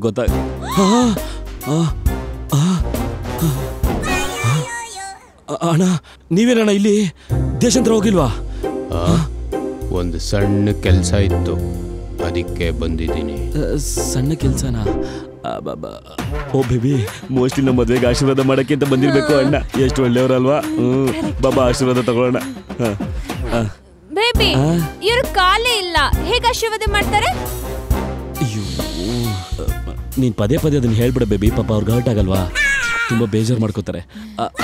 ಗೊತ್ತಾ ಅಣ್ಣ ನೀವೇನಣ್ಣ ಇಲ್ಲಿ ದೇಶಾಂತರ ಹೋಗಿಲ್ವಾ? ಒಂದು ಸಣ್ಣ ಕೆಲಸ ಇತ್ತು, ಅದಕ್ಕೆ ಬಂದಿದ್ದೀನಿ. ಸಣ್ಣ ಕೆಲಸನಾ? ಓ ಬೇಬಿ, ಮೋಸ್ಟ್ಲಿ ನಮ್ಮ ಮದುವೆಗೆ ಆಶೀರ್ವಾದ ಮಾಡಕ್ಕೆ ಅಂತ ಬಂದಿರ್ಬೇಕು ಅಣ್ಣ. ಎಷ್ಟು ಒಳ್ಳೆಯವರಲ್ವಾ? ಬಾಬಾ ಆಶೀರ್ವಾದ ತಗೊಳ್ಳೋಣ. ಬೇಬಿ, ಇವ್ರ ಕಾಲೇ ಇಲ್ಲ, ಹೇಗೆ ಆಶೀರ್ವಾದ ಮಾಡ್ತಾರೆ? ಅಯ್ಯೋ, ನೀನ್ ಪದೇ ಪದೇ ಅದನ್ನ ಹೇಳ್ಬಿಡ ಬೇಬಿ, ಪಾಪ ಅವ್ರಿಗೆ ಹರ್ಟ್ ಆಗಲ್ವಾ? ತುಂಬಾ ಬೇಜಾರು ಮಾಡ್ಕೋತಾರೆ.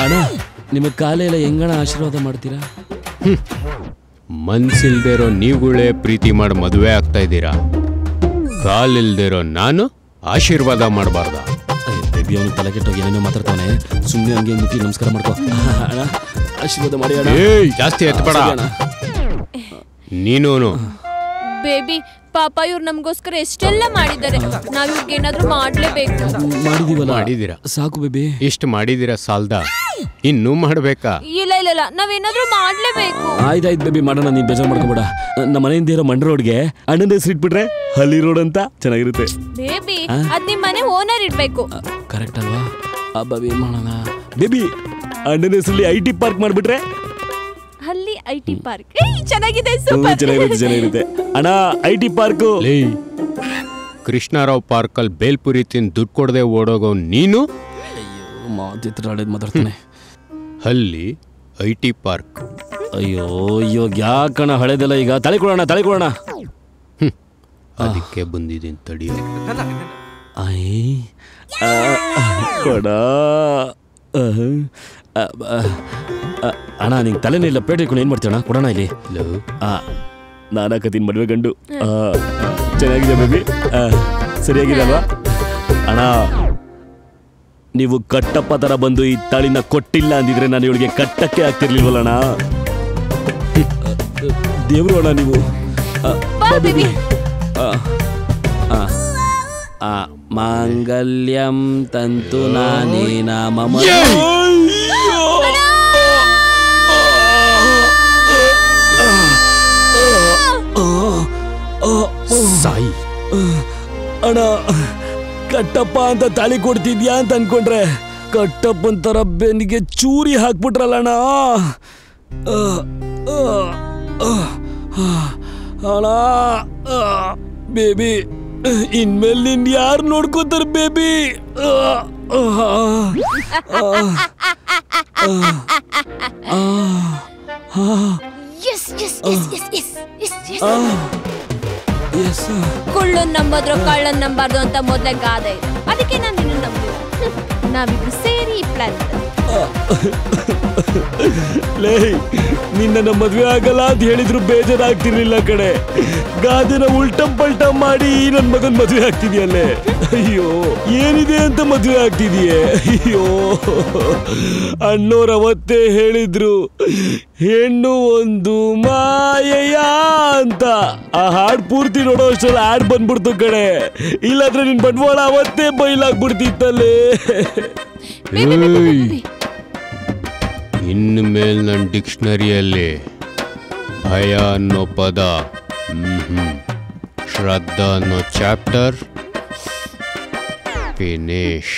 ಅಣ್ಣ, ನಿಮಗೆ ಕಾಲೇ ಇಲ್ಲ, ಹೆಂಗಣ ಆಶೀರ್ವಾದ ಮಾಡ್ತೀರಾ? ಮನ್ಸಿಲ್ದಿರೋ ನೀವುಗಳೇ ಪ್ರೀತಿ ಮಾಡಿ ಮದುವೆ ಆಗ್ತಾ ಇದ್ದೀರಾ, ಕಾಲಿಲ್ದಿರೋ ನಾನು ಆಶೀರ್ವಾದ ಮಾಡಬಾರ್ದ? ಬೇಬಿ, ಅವನಿಗೆ ತಲೆ ಕೆಟ್ಟೋಗಿ ಏನೇನೋ ಮಾತಾಡ್ತಾನೆ, ಸುಮ್ಮನೆ ಹಂಗೆ ಮುಟ್ಟಿ ನಮಸ್ಕಾರ ಮಾಡ್ಕೋ. ಅಣ್ಣ ಆಶೀರ್ವಾದ ಮಾಡಿ ಅಣ್ಣ. ಜಾಸ್ತಿ ಎತ್ಬೇಡ ನೀನು. ಬೇಬಿ, ಪಾಪ ಇವ್ರು ನಮಗೋಸ್ಕರ ಎಷ್ಟೆಲ್ಲ ಮಾಡಿದ್ದಾರೆ, ನಾವ್ ಇವ್ರಿಗೆ ಏನಾದ್ರೂ ಮಾಡ್ಲೇಬೇಕು. ಮಾಡಿದೀರಾ? ಸಾಕು ಬೇಬಿ. ಇಷ್ಟು ಮಾಡಿದೀರಾ ಸಾಲ್ದ, ಇನ್ನೂ ಮಾಡ್ಬೇಕಾ? ಇಲ್ಲ ಇಲ್ಲ ಇಲ್ಲ, ನಾವೇನಾದ್ರೂ ಮಾಡ್ಲೇಬೇಕು. ಆಯ್ತಾಯ್ತು ಬೇಬಿ, ಮಾಡೋಣ, ನೀನ್ ಬೇಜಾರು ಮಾಡ್ಕೋಬೇಡ. ನಮ್ಮ ಮನೆಯಿಂದ ಇರೋ ಮಂಡ್ರ ರೋಡ್ಗೆ ಅಣ್ಣನ ಹೆಸರು ಇಟ್ಬಿಟ್ರೆ ಹಳ್ಳಿ ರೋಡ್ ಅಂತ ಚೆನ್ನಾಗಿರುತ್ತೆ. ಬೇಬಿ, ಅದ್ ನಿಮ್ ಮನೆ ಓನರ್ ಇಡ್ಬೇಕು. ಕರೆಕ್ಟ್ ಅಲ್ವಾ? ಬಾಬಿ, ಏನ್ ಮಾಡೋಣ ಬೇಬಿ? ಅಣ್ಣನ ಹೆಸರಲ್ಲಿ IT ಪಾರ್ಕ್ ಮಾಡ್ಬಿಟ್ರೆ ಅಲ್ಲಿ IT ಪಾರ್ಕ್ ಚೆನ್ನಾಗಿದೆ, ಸೂಪರ್, ಚೆನ್ನಾಗಿರುತ್ತೆ ಅಣ್ಣ. IT ಪಾರ್ಕ್ ಕೃಷ್ಣರಾವ್ ಪಾರ್ಕಲ್ಲಿ ಬೇಲ್ಪುರಿ ತಿಂದು ದುಡ್ಡು ಕೊಡದೆ ಓಡೋಗೋ ನೀನು ಮಾತಾಡ್ತಾನೆ. ಅಲ್ಲಿ IT ಪಾರ್ಕ್. ಅಯ್ಯೋ ಅಯ್ಯೋ, ಯಾಕಣ ಹಳೆದೆಲ್ಲ ಈಗ ತಲೆಕೊಡೋಣ. ಅದಕ್ಕೆ ಬಂದಿದ್ದೀನಿ, ತಡಿಯೋ. ಕೊಡ ಅಣ್ಣ, ನಿಂಗೆ ತಲೆನೇ ಇಲ್ಲ, ಪೇಟೆ ಇಟ್ಕೊಂಡು ಏನ್ ಮಾಡ್ತೀವಣ್ಣ? ಕೊಡೋಣ ಇಲ್ಲಿ. ನಾನಾಕತೀನಿ ಮದುವೆ ಗಂಡು. ಚೆನ್ನಾಗಿದೆ ಬೇಬಿ, ಸರಿಯಾಗಿದೆ ಅಲ್ವಾ ಅಣ್ಣ? ನೀವು ಕಟ್ಟಪ್ಪ ತರ ಬಂದು ಈ ತಾಳಿನ ಕೊಟ್ಟಿಲ್ಲ ಅಂದಿದ್ರೆ ನಾನು ಇವಳಿಗೆ ಕಟ್ಟಕ್ಕೆ ಆಗ್ತಿರ್ಲಿಲ್ವಲ್ಲಣ್ಣ. ದೇವ್ರು ಅಣ್ಣ ನೀವು. ಮಾಂಗಲ್ಯಂ ತಂತು ನಾನೇನ ಮಮ. ಸಾಯಿ ಅಣ್ಣ, ಕಟ್ಟಪ್ಪ ಅಂತ ತಾಳಿ ಕೊಡ್ತಿದ್ಯಾ ಅಂತ ಅನ್ಕೊಂಡ್ರೆ ಕಟ್ಟಪ್ಪನ ತರ ಬೆನ್ನಿಗೆ ಚೂರಿ ಹಾಕ್ಬಿಟ್ರಲ್ಲಣ್ಣ. ಅಣ್ಣ ಬೇಬಿ, ಇನ್ಮೇಲೆ ನಿನ್ ಯಾರು ನೋಡ್ಕೋತಾರ ಬೇಬಿ? ಕುಳ್ಳನ್ ನಂಬದ್ರು ಕಳ್ಳನ್ ನಂಬಾರ್ದು ಅಂತ ಮೊದ್ಲೇ ಗಾದೆ, ಅದಕ್ಕೆ ನಾನು ನಿನ್ನ ನಂಬಿದೆ. ನಾವಿಬ್ರು ಸೇರಿ ಪ್ಲಾನ್. ಲೇ, ನಿನ್ನ ಮದ್ವೆ ಆಗಲ್ಲ ಅಂತ ಹೇಳಿದ್ರು ಬೇಜಾರಾಗ್ತಿರ್ಲಿಲ್ಲ ಕಡೆ. ಗಾದೆನ ಉಲ್ಟಂ ಪಲ್ಟಂ ಮಾಡಿ ನನ್ ಮಗನ್ ಮದ್ವೆ ಆಗ್ತಿದ್ಯಲ್ಲೇ. ಅಯ್ಯೋ, ಏನಿದೆ ಅಂತ ಮದ್ವೆ ಆಗ್ತಿದೀಯೇ? ಅಯ್ಯೋ, ಅಣ್ಣೋರ್ ಅವತ್ತೇ ಹೇಳಿದ್ರು, ಹೆಣ್ಣು ಒಂದು ಮಾಯೆಯ ಅಂತ. ಆ ಹಾಡ್ ಪೂರ್ತಿ ನೋಡೋ ಅಷ್ಟರಲ್ಲಿ ಹಾಡ್ ಬಂದ್ಬಿಡ್ತು ಕಡೆ, ಇಲ್ಲಾಂದ್ರೆ ನಿನ್ ಬಂಡವಾಳ ಅವತ್ತೇ ಬೈಲಾಗ್ಬಿಡ್ತಿತ್ತಲ್ಲೇ. ಇನ್ನು ಮೇಲೆ ನನ್ನ ಡಿಕ್ಷನರಿಯಲ್ಲಿ ಭಯ ಅನ್ನೋ ಪದ, ಶ್ರದ್ಧಾ ಅನ್ನೋ ಚಾಪ್ಟರ್ ಫಿನಿಶ್.